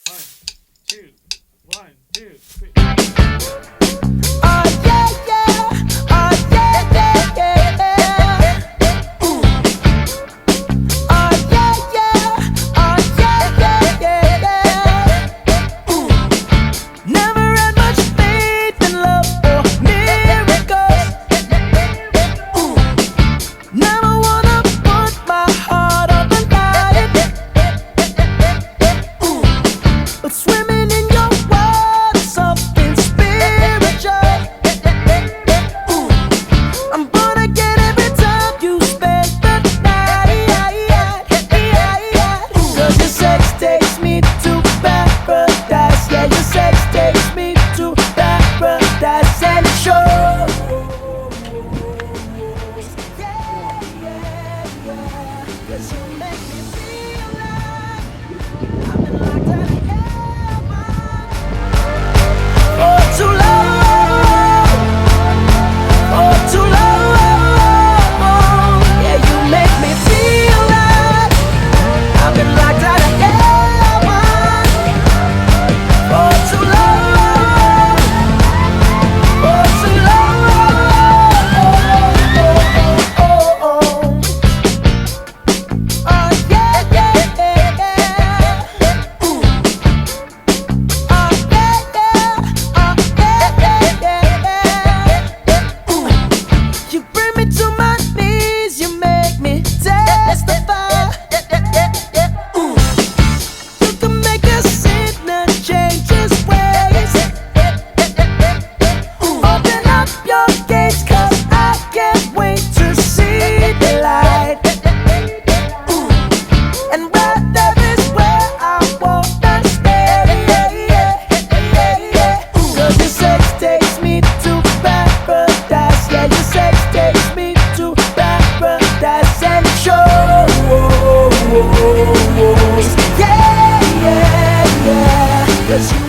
One, two, one, two, three. Oh yeah, yeah. Oh yeah, yeah, yeah. Ooh. Oh yeah, yeah. Oh yeah, yeah, yeah. Ooh. Never had much faith in love or miracles. Ooh. Never wanna put my heart on the line. Ooh. But swimming in your world is something spiritual. Ooh. I'm gonna get every time you spend the night. Cause your sex takes me to paradise. Yeah, your sex takes me to paradise. And it shows. Yeah, yeah, yeah. 'Cause you make me feel like I've been locked out of heaven for too long. For too long. Yeah, you make me feel like I've been locked out of heaven for too long. For too long. Oh yeah, yeah, yeah. Ooh. Oh yeah, yeah. Oh yeah, yeah, yeah. Ooh. You bring me to my knees, you make me testify. Ooh. You can make a sinner change his ways. Ooh. Open up your gates, 'cause I can't wait to see the light. Ooh. And right there is where I wanna stay. Ooh. 'Cause your sex takes me to paradise. Yeah, your sex takes me to paradise. And it shows. Yeah, yeah, yeah. 'Cause you